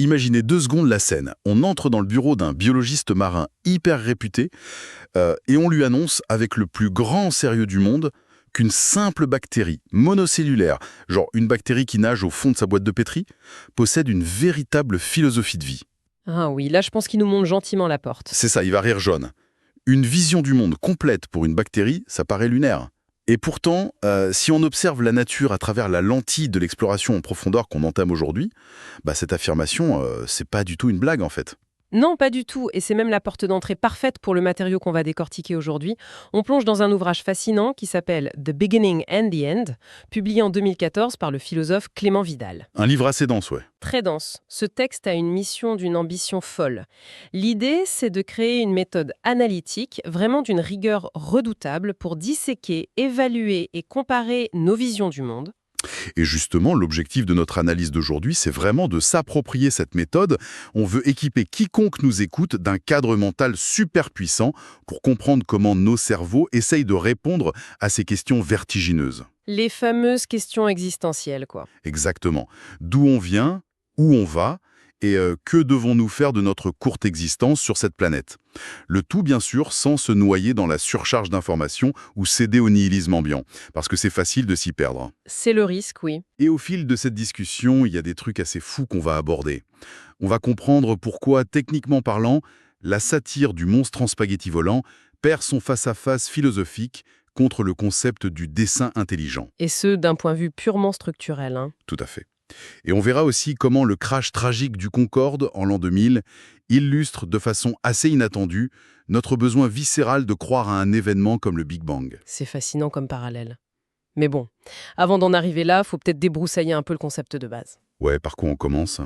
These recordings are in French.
Imaginez 2 secondes la scène. On entre dans le bureau d'un biologiste marin hyper réputé et on lui annonce, avec le plus grand sérieux du monde, qu'une simple bactérie monocellulaire, genre une bactérie qui nage au fond de sa boîte de pétri, possède une véritable philosophie de vie. Ah oui, là je pense qu'il nous monte gentiment la porte. C'est ça, il va rire jaune. Une vision du monde complète pour une bactérie, ça paraît lunaire. Et pourtant, si on observe la nature à travers la lentille de l'exploration en profondeur qu'on entame aujourd'hui, cette affirmation, c'est pas du tout une blague en fait. Non, pas du tout, et c'est même la porte d'entrée parfaite pour le matériau qu'on va décortiquer aujourd'hui. On plonge dans un ouvrage fascinant qui s'appelle The Beginning and the End, publié en 2014 par le philosophe Clément Vidal. Un livre assez dense, ouais. Très dense, ce texte a une mission d'une ambition folle. L'idée, c'est de créer une méthode analytique, vraiment d'une rigueur redoutable, pour disséquer, évaluer et comparer nos visions du monde. Et justement, l'objectif de notre analyse d'aujourd'hui, c'est vraiment de s'approprier cette méthode. On veut équiper quiconque nous écoute d'un cadre mental super puissant pour comprendre comment nos cerveaux essayent de répondre à ces questions vertigineuses. Les fameuses questions existentielles, quoi. Exactement. D'où on vient, où on va, et que devons-nous faire de notre courte existence sur cette planète. Le tout, bien sûr, sans se noyer dans la surcharge d'informations ou céder au nihilisme ambiant, parce que c'est facile de s'y perdre. C'est le risque, oui. Et au fil de cette discussion, il y a des trucs assez fous qu'on va aborder. On va comprendre pourquoi, techniquement parlant, la satire du monstre en spaghetti volant perd son face-à-face philosophique contre le concept du dessin intelligent. Et ce, d'un point de vue purement structurel, hein. Tout à fait. Et on verra aussi comment le crash tragique du Concorde en l'an 2000 illustre de façon assez inattendue notre besoin viscéral de croire à un événement comme le Big Bang. C'est fascinant comme parallèle. Mais bon, avant d'en arriver là, faut peut-être débroussailler un peu le concept de base. Ouais, par quoi on commence?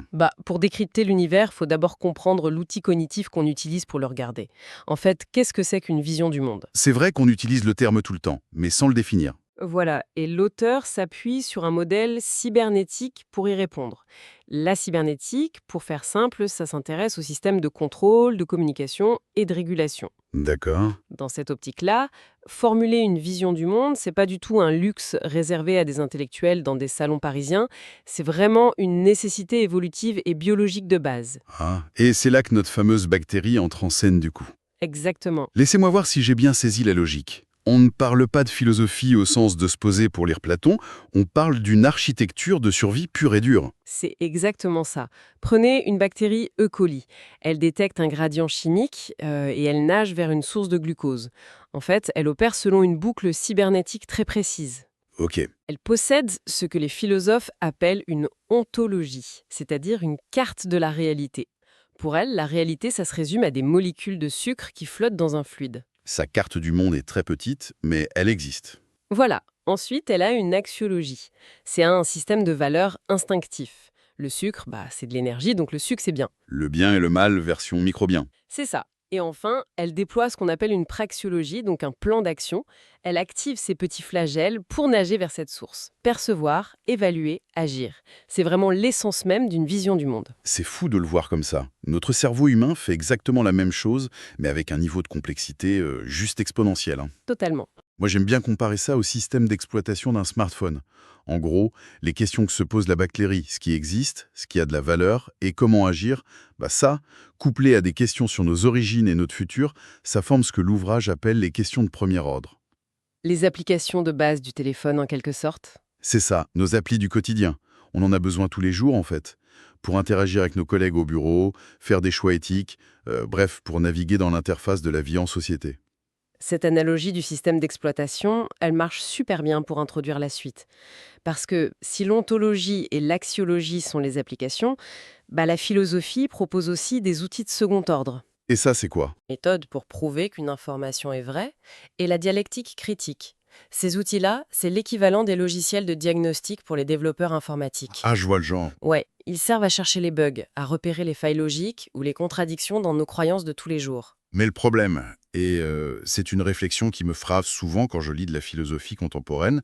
Pour décrypter l'univers, faut d'abord comprendre l'outil cognitif qu'on utilise pour le regarder. En fait, qu'est-ce que c'est qu'une vision du monde? C'est vrai qu'on utilise le terme tout le temps, mais sans le définir. Voilà, et l'auteur s'appuie sur un modèle cybernétique pour y répondre. La cybernétique, pour faire simple, ça s'intéresse au système de contrôle, de communication et de régulation. D'accord. Dans cette optique-là, formuler une vision du monde, c'est pas du tout un luxe réservé à des intellectuels dans des salons parisiens, c'est vraiment une nécessité évolutive et biologique de base. Ah, et c'est là que notre fameuse bactérie entre en scène du coup. Exactement. Laissez-moi voir si j'ai bien saisi la logique. On ne parle pas de philosophie au sens de se poser pour lire Platon, on parle d'une architecture de survie pure et dure. C'est exactement ça. Prenez une bactérie E. coli. Elle détecte un gradient chimique et elle nage vers une source de glucose. En fait, elle opère selon une boucle cybernétique très précise. Ok. Elle possède ce que les philosophes appellent une ontologie, c'est-à-dire une carte de la réalité. Pour elle, la réalité, ça se résume à des molécules de sucre qui flottent dans un fluide. Sa carte du monde est très petite, mais elle existe. Voilà. Ensuite, elle a une axiologie. C'est un système de valeurs instinctif. Le sucre, c'est de l'énergie, donc le sucre, c'est bien. Le bien et le mal version microbien. C'est ça. Et enfin, elle déploie ce qu'on appelle une praxiologie, donc un plan d'action. Elle active ses petits flagelles pour nager vers cette source. Percevoir, évaluer, agir. C'est vraiment l'essence même d'une vision du monde. C'est fou de le voir comme ça. Notre cerveau humain fait exactement la même chose, mais avec un niveau de complexité juste exponentiel. Totalement. Moi, j'aime bien comparer ça au système d'exploitation d'un smartphone. En gros, les questions que se pose la bactérie, ce qui existe, ce qui a de la valeur et comment agir, ça, couplé à des questions sur nos origines et notre futur, ça forme ce que l'ouvrage appelle les questions de premier ordre. Les applications de base du téléphone, en quelque sorte. C'est ça, nos applis du quotidien. On en a besoin tous les jours, en fait. Pour interagir avec nos collègues au bureau, faire des choix éthiques, bref, pour naviguer dans l'interface de la vie en société. Cette analogie du système d'exploitation, elle marche super bien pour introduire la suite. Parce que si l'ontologie et l'axiologie sont les applications, la philosophie propose aussi des outils de second ordre. Et ça, c'est quoi? Méthode pour prouver qu'une information est vraie, et la dialectique critique. Ces outils-là, c'est l'équivalent des logiciels de diagnostic pour les développeurs informatiques. Ah, je vois le genre. Ouais, ils servent à chercher les bugs, à repérer les failles logiques ou les contradictions dans nos croyances de tous les jours. Mais le problème, et c'est une réflexion qui me frappe souvent quand je lis de la philosophie contemporaine,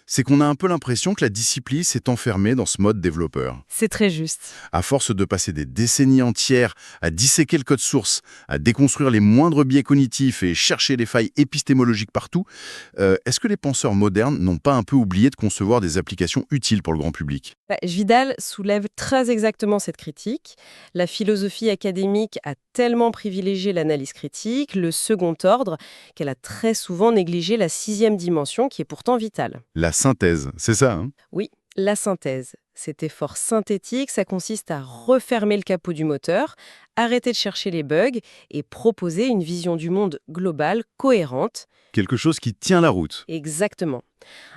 c'est qu'on a un peu l'impression que la discipline s'est enfermée dans ce mode développeur. C'est très juste. À force de passer des décennies entières à disséquer le code source, à déconstruire les moindres biais cognitifs et chercher les failles épistémologiques partout, est-ce que les penseurs modernes n'ont pas un peu oublié de concevoir des applications utiles pour le grand public? Vidal soulève très exactement cette critique. La philosophie académique a tellement privilégié l'analyse critique, le second ordre, qu'elle a très souvent négligé la sixième dimension qui est pourtant vitale. La synthèse, c'est ça, hein? Oui, la synthèse. Cet effort synthétique, ça consiste à refermer le capot du moteur, arrêter de chercher les bugs et proposer une vision du monde globale, cohérente. Quelque chose qui tient la route. Exactement.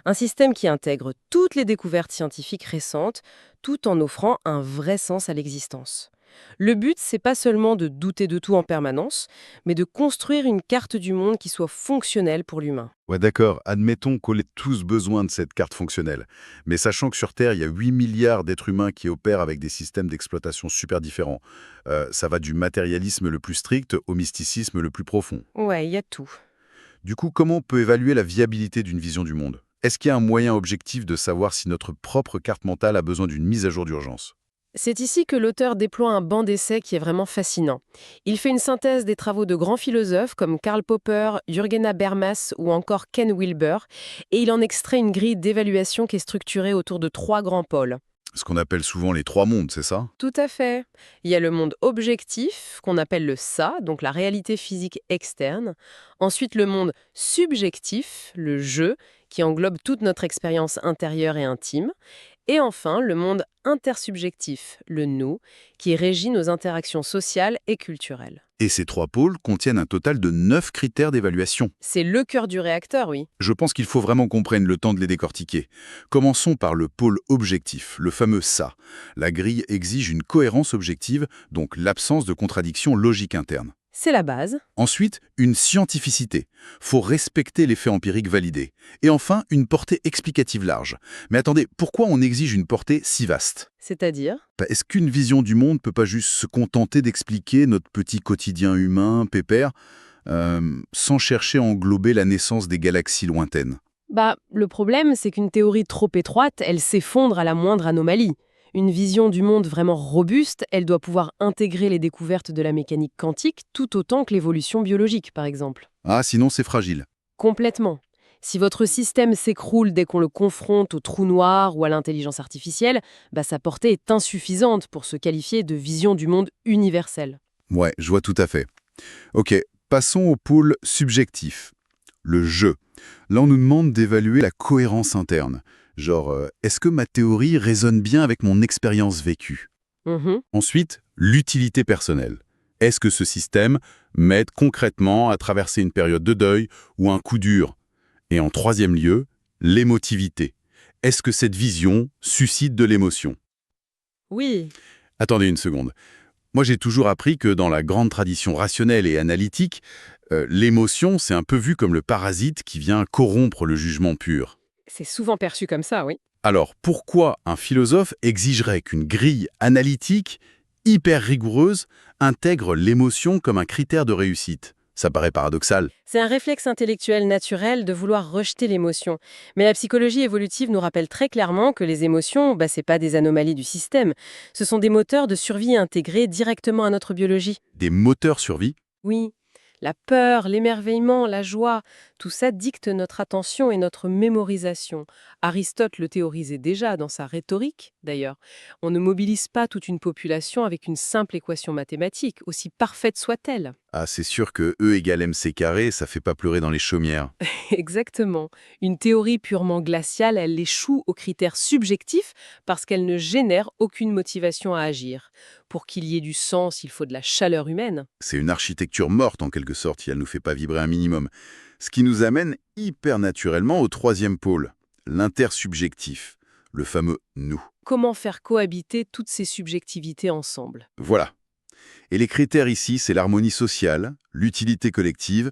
Un système qui intègre toutes les découvertes scientifiques récentes, tout en offrant un vrai sens à l'existence. Le but, c'est pas seulement de douter de tout en permanence, mais de construire une carte du monde qui soit fonctionnelle pour l'humain. Ouais, d'accord, admettons qu'on ait tous besoin de cette carte fonctionnelle. Mais sachant que sur Terre, il y a 8 milliards d'êtres humains qui opèrent avec des systèmes d'exploitation super différents. Ça va du matérialisme le plus strict au mysticisme le plus profond. Ouais, il y a tout. Du coup, comment on peut évaluer la viabilité d'une vision du monde? Est-ce qu'il y a un moyen objectif de savoir si notre propre carte mentale a besoin d'une mise à jour d'urgence? C'est ici que l'auteur déploie un banc d'essais qui est vraiment fascinant. Il fait une synthèse des travaux de grands philosophes comme Karl Popper, Jürgen Habermas ou encore Ken Wilber, et il en extrait une grille d'évaluation qui est structurée autour de 3 grands pôles. Ce qu'on appelle souvent les trois mondes, c'est ça? Tout à fait. Il y a le monde objectif, qu'on appelle le ça, donc la réalité physique externe. Ensuite, le monde subjectif, le je, qui englobe toute notre expérience intérieure et intime. Et enfin, le monde intersubjectif, le nous, qui régit nos interactions sociales et culturelles. Et ces trois pôles contiennent un total de 9 critères d'évaluation. C'est le cœur du réacteur, oui. Je pense qu'il faut vraiment qu'on prenne le temps de les décortiquer. Commençons par le pôle objectif, le fameux ça. La grille exige une cohérence objective, donc l'absence de contradiction logique interne. C'est la base. Ensuite, une scientificité. Faut respecter les faits empiriques validés. Et enfin, une portée explicative large. Mais attendez, pourquoi on exige une portée si vaste? C'est-à-dire? Est-ce qu'une vision du monde peut pas juste se contenter d'expliquer notre petit quotidien humain, pépère, sans chercher à englober la naissance des galaxies lointaines? Le problème, c'est qu'une théorie trop étroite, elle s'effondre à la moindre anomalie. Une vision du monde vraiment robuste, elle doit pouvoir intégrer les découvertes de la mécanique quantique tout autant que l'évolution biologique, par exemple. Ah, sinon c'est fragile. Complètement. Si votre système s'écroule dès qu'on le confronte au trou noir ou à l'intelligence artificielle, sa portée est insuffisante pour se qualifier de vision du monde universelle. Ouais, je vois tout à fait. Ok, passons au pôle subjectif. Le je. Là, on nous demande d'évaluer la cohérence interne. Genre, est-ce que ma théorie résonne bien avec mon expérience vécue? Mhm. Ensuite, l'utilité personnelle. Est-ce que ce système m'aide concrètement à traverser une période de deuil ou un coup dur? Et en troisième lieu, l'émotivité. Est-ce que cette vision suscite de l'émotion? Oui. Attendez une seconde. Moi, j'ai toujours appris que dans la grande tradition rationnelle et analytique, l'émotion, c'est un peu vu comme le parasite qui vient corrompre le jugement pur. C'est souvent perçu comme ça, oui. Alors, pourquoi un philosophe exigerait qu'une grille analytique hyper rigoureuse intègre l'émotion comme un critère de réussite? Ça paraît paradoxal. C'est un réflexe intellectuel naturel de vouloir rejeter l'émotion. Mais la psychologie évolutive nous rappelle très clairement que les émotions, c'est pas des anomalies du système. Ce sont des moteurs de survie intégrés directement à notre biologie. Des moteurs survie? Oui. La peur, l'émerveillement, la joie, tout ça dicte notre attention et notre mémorisation. Aristote le théorisait déjà dans sa rhétorique, d'ailleurs. On ne mobilise pas toute une population avec une simple équation mathématique, aussi parfaite soit-elle. Ah, c'est sûr que E égale MC carré, ça fait pas pleurer dans les chaumières. Exactement. Une théorie purement glaciale, elle échoue aux critères subjectifs parce qu'elle ne génère aucune motivation à agir. Pour qu'il y ait du sens, il faut de la chaleur humaine. C'est une architecture morte en quelque sorte, si elle nous fait pas vibrer un minimum. Ce qui nous amène hyper naturellement au troisième pôle, l'intersubjectif, le fameux nous. Comment faire cohabiter toutes ces subjectivités ensemble? Voilà. Et les critères ici, c'est l'harmonie sociale, l'utilité collective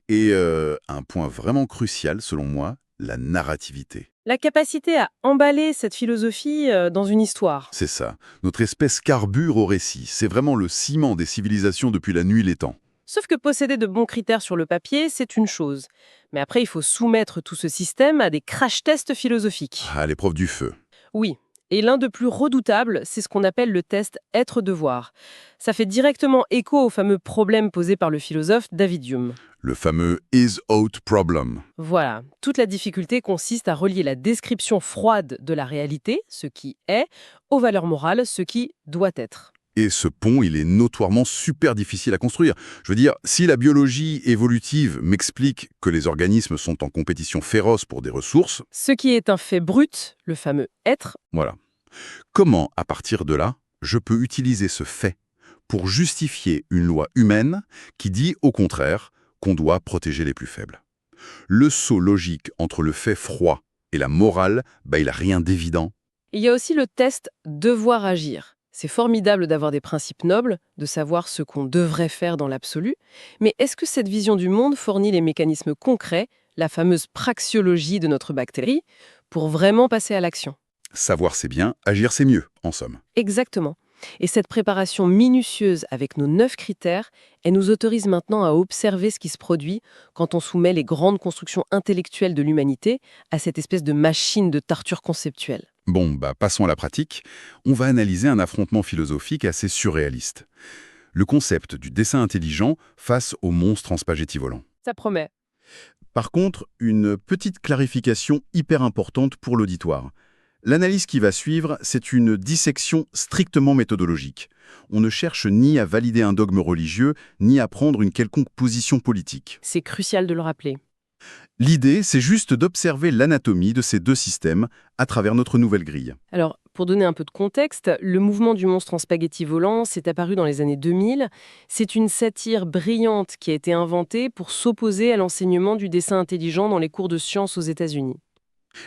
et un point vraiment crucial selon moi, la narrativité. La capacité à emballer cette philosophie dans une histoire. C'est ça. Notre espèce carbure au récit. C'est vraiment le ciment des civilisations depuis la nuit des temps. Sauf que posséder de bons critères sur le papier, c'est une chose. Mais après, il faut soumettre tout ce système à des crash-tests philosophiques. Ah, l'épreuve du feu. Oui, Et l'un de plus redoutables, c'est ce qu'on appelle le test être-devoir. Ça fait directement écho au fameux problème posé par le philosophe David Hume. Le fameux is-ought problem. Voilà, toute la difficulté consiste à relier la description froide de la réalité, ce qui est, aux valeurs morales, ce qui doit être. Et ce pont, il est notoirement super difficile à construire. Je veux dire, si la biologie évolutive m'explique que les organismes sont en compétition féroce pour des ressources, Ce qui est un fait brut, le fameux être, voilà. Comment, à partir de là, je peux utiliser ce fait pour justifier une loi humaine qui dit, au contraire, qu'on doit protéger les plus faibles? Le saut logique entre le fait froid et la morale, il n'a rien d'évident. il y a aussi le test devoir agir. C'est formidable d'avoir des principes nobles, de savoir ce qu'on devrait faire dans l'absolu, mais est-ce que cette vision du monde fournit les mécanismes concrets, la fameuse praxiologie de notre bactérie, pour vraiment passer à l'action? Savoir c'est bien, agir c'est mieux, en somme. Exactement. Et cette préparation minutieuse avec nos 9 critères, elle nous autorise maintenant à observer ce qui se produit quand on soumet les grandes constructions intellectuelles de l'humanité à cette espèce de machine de tarture conceptuelle. Bon, passons à la pratique. On va analyser un affrontement philosophique assez surréaliste. Le concept du dessin intelligent face au monstre en spaghetti volant. Ça promet. Par contre, une petite clarification hyper importante pour l'auditoire. L'analyse qui va suivre, c'est une dissection strictement méthodologique. On ne cherche ni à valider un dogme religieux, ni à prendre une quelconque position politique. C'est crucial de le rappeler. L'idée, c'est juste d'observer l'anatomie de ces deux systèmes à travers notre nouvelle grille. Alors, pour donner un peu de contexte, le mouvement du monstre en spaghetti volant s'est apparu dans les années 2000. C'est une satire brillante qui a été inventée pour s'opposer à l'enseignement du dessin intelligent dans les cours de sciences aux États-Unis.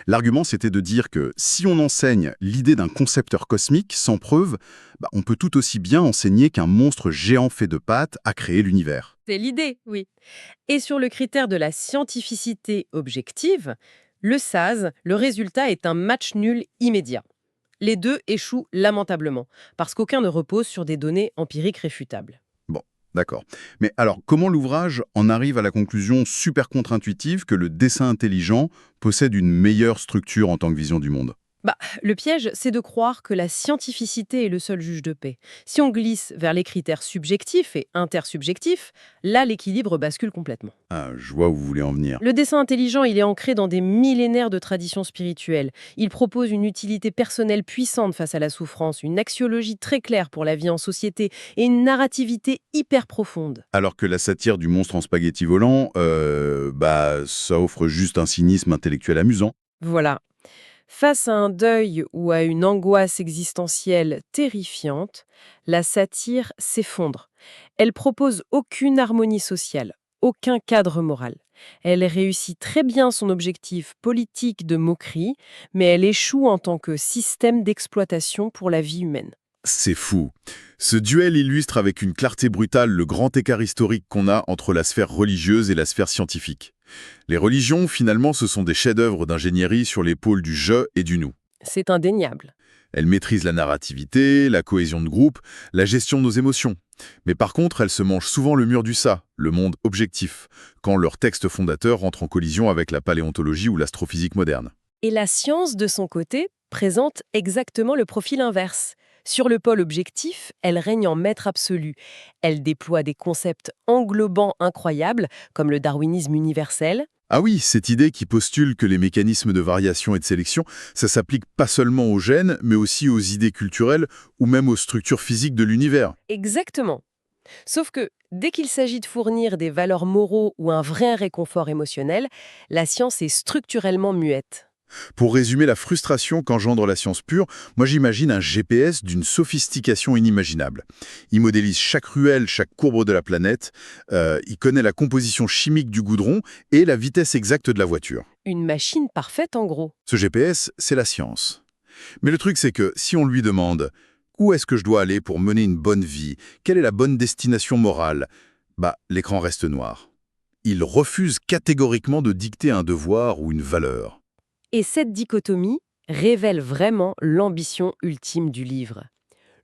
L'argument, c'était de dire que si on enseigne l'idée d'un concepteur cosmique sans preuve, on peut tout aussi bien enseigner qu'un monstre géant fait de pâtes a créé l'univers. C'est l'idée, oui. Et sur le critère de la scientificité objective, le SAS, le résultat est un match nul immédiat. Les deux échouent lamentablement, parce qu'aucun ne repose sur des données empiriques réfutables. Bon, d'accord. Mais alors, comment l'ouvrage en arrive à la conclusion super contre-intuitive que le dessin intelligent possède une meilleure structure en tant que vision du monde? Le piège, c'est de croire que la scientificité est le seul juge de paix. Si on glisse vers les critères subjectifs et intersubjectifs, là, l'équilibre bascule complètement. Ah, je vois où vous voulez en venir. Le dessin intelligent, il est ancré dans des millénaires de traditions spirituelles. Il propose une utilité personnelle puissante face à la souffrance, une axiologie très claire pour la vie en société et une narrativité hyper profonde. Alors que la satire du monstre en spaghetti volant, ça offre juste un cynisme intellectuel amusant. Voilà. Face à un deuil ou à une angoisse existentielle terrifiante, la satire s'effondre. Elle propose aucune harmonie sociale, aucun cadre moral. Elle réussit très bien son objectif politique de moquerie, mais elle échoue en tant que système d'exploitation pour la vie humaine. C'est fou. Ce duel illustre avec une clarté brutale le grand écart historique qu'on a entre la sphère religieuse et la sphère scientifique. Les religions, finalement, ce sont des chefs-d'œuvre d'ingénierie sur l'épaule du je et du nous. C'est indéniable. Elles maîtrisent la narrativité, la cohésion de groupe, la gestion de nos émotions. Mais par contre, elles se mangent souvent le mur du ça, le monde objectif, quand leur texte fondateur entre en collision avec la paléontologie ou l'astrophysique moderne. Et la science, de son côté, présente exactement le profil inverse. Sur le pôle objectif, elle règne en maître absolu. Elle déploie des concepts englobants incroyables, comme le darwinisme universel. Ah oui, cette idée qui postule que les mécanismes de variation et de sélection, ça s'applique pas seulement aux gènes, mais aussi aux idées culturelles ou même aux structures physiques de l'univers. Exactement. Sauf que, dès qu'il s'agit de fournir des valeurs moraux ou un vrai réconfort émotionnel, la science est structurellement muette. Pour résumer la frustration qu'engendre la science pure, moi j'imagine un GPS d'une sophistication inimaginable. Il modélise chaque ruelle, chaque courbe de la planète, il connaît la composition chimique du goudron et la vitesse exacte de la voiture. Une machine parfaite en gros. Ce GPS, c'est la science. Mais le truc c'est que si on lui demande « Où est-ce que je dois aller pour mener une bonne vie? Quelle est la bonne destination morale ?» l'écran reste noir. Il refuse catégoriquement de dicter un devoir ou une valeur. Et cette dichotomie révèle vraiment l'ambition ultime du livre.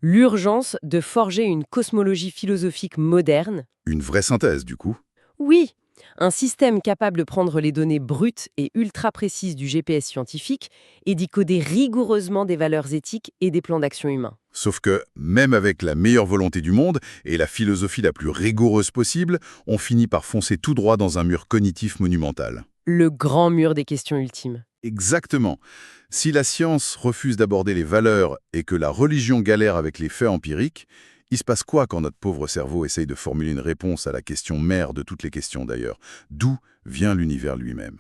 L'urgence de forger une cosmologie philosophique moderne. Une vraie synthèse, du coup. Oui, Un système capable de prendre les données brutes et ultra précises du GPS scientifique et d'y coder rigoureusement des valeurs éthiques et des plans d'action humains. Sauf que, même avec la meilleure volonté du monde et la philosophie la plus rigoureuse possible, on finit par foncer tout droit dans un mur cognitif monumental. Le grand mur des questions ultimes. Exactement. Si la science refuse d'aborder les valeurs et que la religion galère avec les faits empiriques, il se passe quoi quand notre pauvre cerveau essaye de formuler une réponse à la question mère de toutes les questions d'ailleurs? D'où vient l'univers lui-même?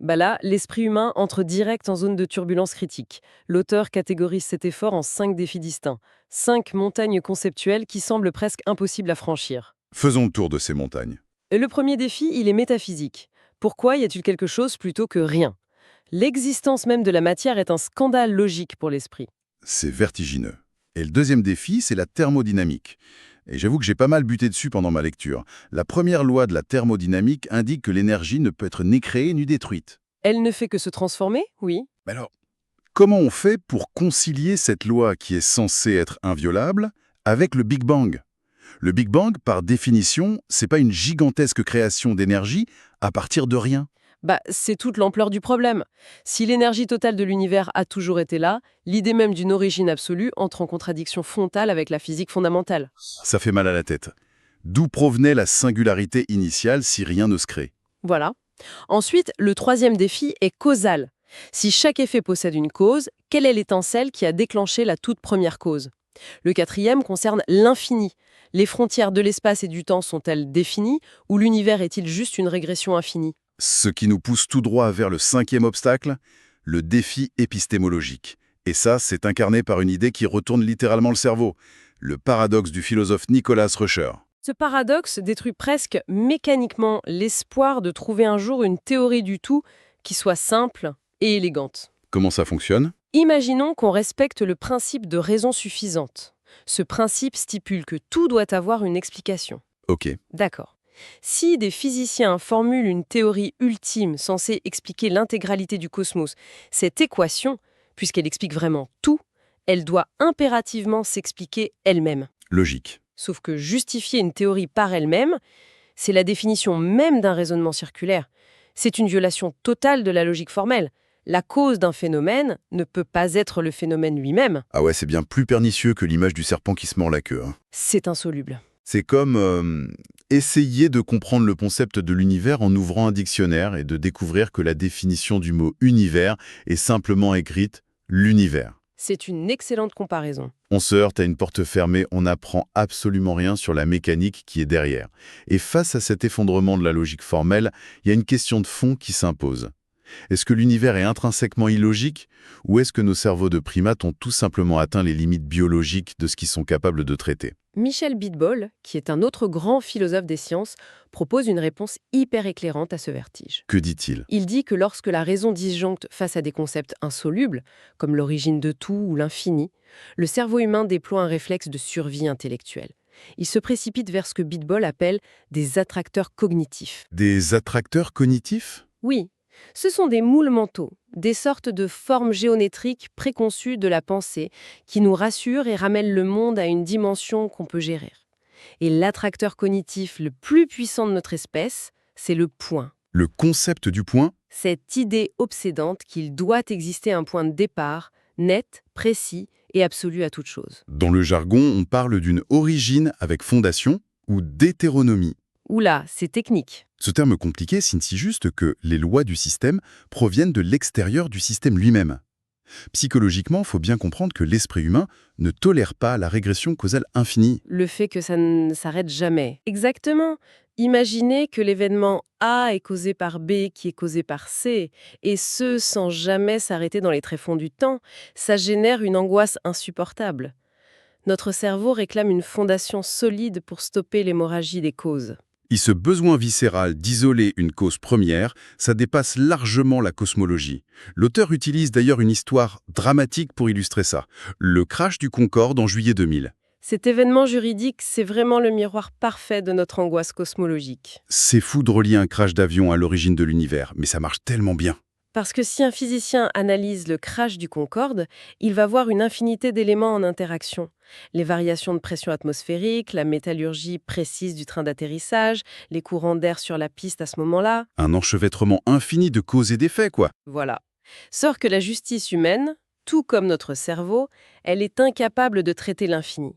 Là, l'esprit humain entre direct en zone de turbulence critique. L'auteur catégorise cet effort en 5 défis distincts. 5 montagnes conceptuelles qui semblent presque impossibles à franchir. Faisons le tour de ces montagnes. Et le premier défi, il est métaphysique. Pourquoi y a-t-il quelque chose plutôt que rien? L'existence même de la matière est un scandale logique pour l'esprit. C'est vertigineux. Et le deuxième défi, c'est la thermodynamique. Et j'avoue que j'ai pas mal buté dessus pendant ma lecture. La première loi de la thermodynamique indique que l'énergie ne peut être ni créée ni détruite. Elle ne fait que se transformer, oui. Mais alors, comment on fait pour concilier cette loi qui est censée être inviolable avec le Big Bang? Le Big Bang, par définition, c'est pas une gigantesque création d'énergie à partir de rien. C'est toute l'ampleur du problème. Si l'énergie totale de l'univers a toujours été là, l'idée même d'une origine absolue entre en contradiction frontale avec la physique fondamentale. Ça fait mal à la tête. D'où provenait la singularité initiale si rien ne se crée? Voilà. Ensuite, le troisième défi est causal. Si chaque effet possède une cause, quelle est l'étincelle qui a déclenché la toute première cause? Le quatrième concerne l'infini. Les frontières de l'espace et du temps sont-elles définies ou l'univers est-il juste une régression infinie? Ce qui nous pousse tout droit vers le cinquième obstacle, le défi épistémologique. Et ça, c'est incarné par une idée qui retourne littéralement le cerveau, le paradoxe du philosophe Nicholas Rusher. Ce paradoxe détruit presque mécaniquement l'espoir de trouver un jour une théorie du tout qui soit simple et élégante. Comment ça fonctionne? Imaginons qu'on respecte le principe de raison suffisante. Ce principe stipule que tout doit avoir une explication. Ok. D'accord. Si des physiciens formulent une théorie ultime censée expliquer l'intégralité du cosmos, cette équation, puisqu'elle explique vraiment tout, elle doit impérativement s'expliquer elle-même. Logique. Sauf que justifier une théorie par elle-même, c'est la définition même d'un raisonnement circulaire. C'est une violation totale de la logique formelle. La cause d'un phénomène ne peut pas être le phénomène lui-même. Ah ouais, c'est bien plus pernicieux que l'image du serpent qui se mord la queue. C'est insoluble. C'est comme essayer de comprendre le concept de l'univers en ouvrant un dictionnaire et de découvrir que la définition du mot « univers » est simplement écrite « l'univers ». C'est une excellente comparaison. On se heurte à une porte fermée, on n'apprend absolument rien sur la mécanique qui est derrière. Et face à cet effondrement de la logique formelle, il y a une question de fond qui s'impose. Est-ce que l'univers est intrinsèquement illogique ou est-ce que nos cerveaux de primates ont tout simplement atteint les limites biologiques de ce qu'ils sont capables de traiter? Michel Bidbol, qui est un autre grand philosophe des sciences, propose une réponse hyper éclairante à ce vertige. Que dit-il? Il dit que lorsque la raison disjoncte face à des concepts insolubles, comme l'origine de tout ou l'infini, le cerveau humain déploie un réflexe de survie intellectuelle. Il se précipite vers ce que Bidbol appelle des attracteurs cognitifs. Des attracteurs cognitifs? Oui, ce sont des moules mentaux, des sortes de formes géométriques préconçues de la pensée qui nous rassurent et ramènent le monde à une dimension qu'on peut gérer. Et l'attracteur cognitif le plus puissant de notre espèce, c'est le point. Le concept du point? Cette idée obsédante qu'il doit exister un point de départ, net, précis et absolu à toute chose. Dans le jargon, on parle d'une origine avec fondation ou d'hétéronomie. Oula, c'est technique. Ce terme compliqué signifie juste que les lois du système proviennent de l'extérieur du système lui-même. Psychologiquement, il faut bien comprendre que l'esprit humain ne tolère pas la régression causale infinie. Le fait que ça ne s'arrête jamais. Exactement. Imaginez que l'événement A est causé par B qui est causé par C, et ce sans jamais s'arrêter dans les tréfonds du temps. Ça génère une angoisse insupportable. Notre cerveau réclame une fondation solide pour stopper l'hémorragie des causes. Et ce besoin viscéral d'isoler une cause première, ça dépasse largement la cosmologie. L'auteur utilise d'ailleurs une histoire dramatique pour illustrer ça. Le crash du Concorde en juillet 2000. Cet événement juridique, c'est vraiment le miroir parfait de notre angoisse cosmologique. C'est fou de relier un crash d'avion à l'origine de l'univers, mais ça marche tellement bien. Parce que si un physicien analyse le crash du Concorde, il va voir une infinité d'éléments en interaction. Les variations de pression atmosphérique, la métallurgie précise du train d'atterrissage, les courants d'air sur la piste à ce moment-là. Un enchevêtrement infini de causes et d'effets, quoi. Voilà. Sauf que la justice humaine, tout comme notre cerveau, elle est incapable de traiter l'infini.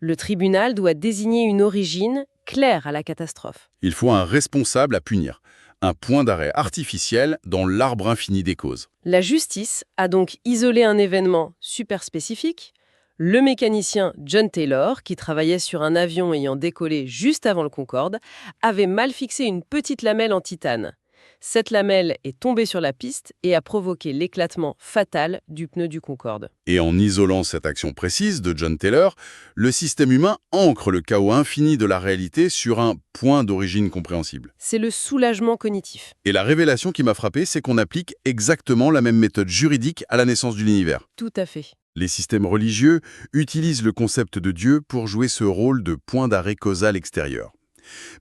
Le tribunal doit désigner une origine claire à la catastrophe. Il faut un responsable à punir. Un point d'arrêt artificiel dans l'arbre infini des causes. La justice a donc isolé un événement super spécifique. Le mécanicien John Taylor, qui travaillait sur un avion ayant décollé juste avant le Concorde, avait mal fixé une petite lamelle en titane. Cette lamelle est tombée sur la piste et a provoqué l'éclatement fatal du pneu du Concorde. Et en isolant cette action précise de John Taylor, le système humain ancre le chaos infini de la réalité sur un point d'origine compréhensible. C'est le soulagement cognitif. Et la révélation qui m'a frappé, c'est qu'on applique exactement la même méthode juridique à la naissance de l'univers. Tout à fait. Les systèmes religieux utilisent le concept de Dieu pour jouer ce rôle de point d'arrêt causal extérieur.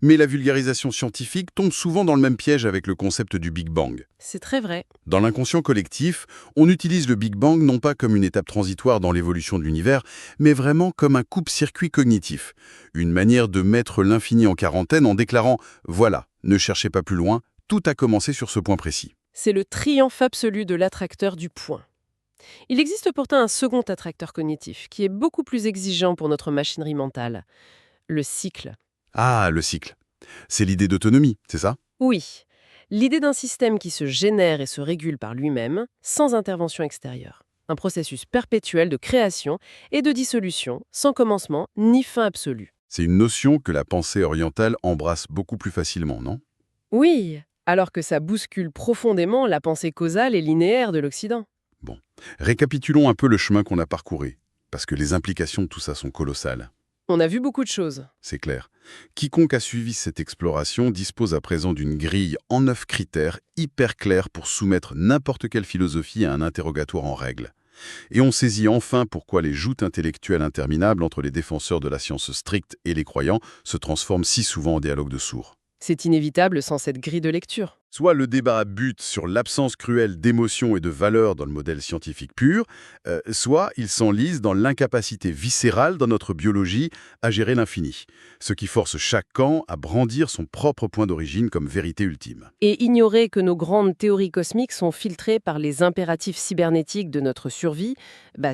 Mais la vulgarisation scientifique tombe souvent dans le même piège avec le concept du Big Bang. C'est très vrai. Dans l'inconscient collectif, on utilise le Big Bang non pas comme une étape transitoire dans l'évolution de l'univers, mais vraiment comme un coupe-circuit cognitif. Une manière de mettre l'infini en quarantaine en déclarant « Voilà, ne cherchez pas plus loin, tout a commencé sur ce point précis ». C'est le triomphe absolu de l'attracteur du point. Il existe pourtant un second attracteur cognitif qui est beaucoup plus exigeant pour notre machinerie mentale. Le cycle. Ah, le cycle. C'est l'idée d'autonomie, c'est ça? Oui, l'idée d'un système qui se génère et se régule par lui-même, sans intervention extérieure. Un processus perpétuel de création et de dissolution, sans commencement ni fin absolue. C'est une notion que la pensée orientale embrasse beaucoup plus facilement, non? Oui, alors que ça bouscule profondément la pensée causale et linéaire de l'Occident. Bon, récapitulons un peu le chemin qu'on a parcouru, parce que les implications de tout ça sont colossales. On a vu beaucoup de choses. C'est clair. Quiconque a suivi cette exploration dispose à présent d'une grille en 9 critères hyper clairs pour soumettre n'importe quelle philosophie à un interrogatoire en règle. Et on saisit enfin pourquoi les joutes intellectuelles interminables entre les défenseurs de la science stricte et les croyants se transforment si souvent en dialogue de sourds. C'est inévitable sans cette grille de lecture. Soit le débat bute sur l'absence cruelle d'émotions et de valeurs dans le modèle scientifique pur, soit il s'enlise dans l'incapacité viscérale dans notre biologie à gérer l'infini, ce qui force chaque camp à brandir son propre point d'origine comme vérité ultime. Et ignorer que nos grandes théories cosmiques sont filtrées par les impératifs cybernétiques de notre survie,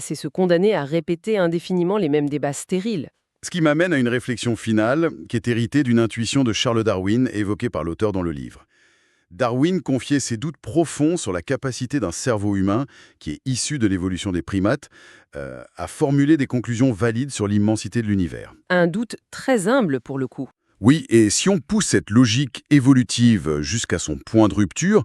c'est se condamner à répéter indéfiniment les mêmes débats stériles. Ce qui m'amène à une réflexion finale qui est héritée d'une intuition de Charles Darwin évoquée par l'auteur dans le livre. Darwin confiait ses doutes profonds sur la capacité d'un cerveau humain, qui est issu de l'évolution des primates, à formuler des conclusions valides sur l'immensité de l'univers. Un doute très humble pour le coup. Oui, et si on pousse cette logique évolutive jusqu'à son point de rupture,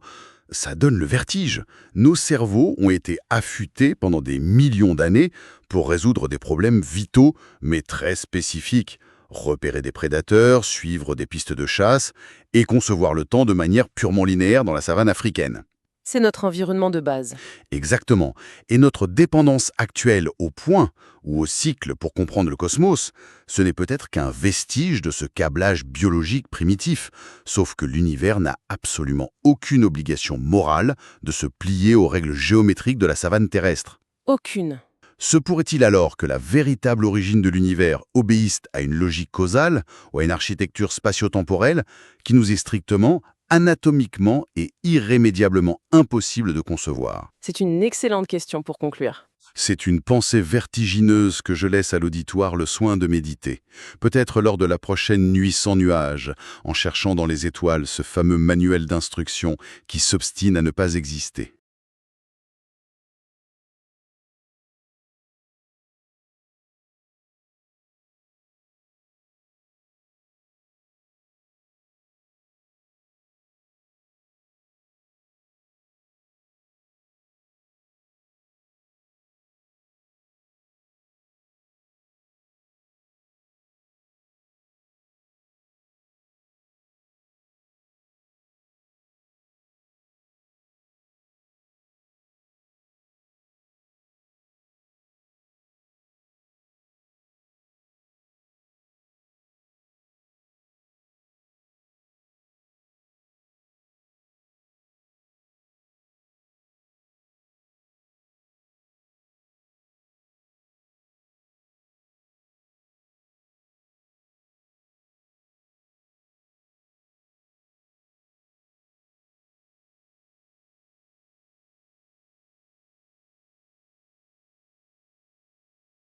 ça donne le vertige. Nos cerveaux ont été affûtés pendant des millions d'années pour résoudre des problèmes vitaux, mais très spécifiques. Repérer des prédateurs, suivre des pistes de chasse et concevoir le temps de manière purement linéaire dans la savane africaine. C'est notre environnement de base. Exactement. Et notre dépendance actuelle au point ou au cycle pour comprendre le cosmos, ce n'est peut-être qu'un vestige de ce câblage biologique primitif, sauf que l'univers n'a absolument aucune obligation morale de se plier aux règles géométriques de la savane terrestre. Aucune. Se pourrait-il alors que la véritable origine de l'univers obéisse à une logique causale ou à une architecture spatio-temporelle qui nous est strictement, anatomiquement et irrémédiablement impossible de concevoir? C'est une excellente question pour conclure. C'est une pensée vertigineuse que je laisse à l'auditoire le soin de méditer, peut-être lors de la prochaine nuit sans nuages, en cherchant dans les étoiles ce fameux manuel d'instruction qui s'obstine à ne pas exister.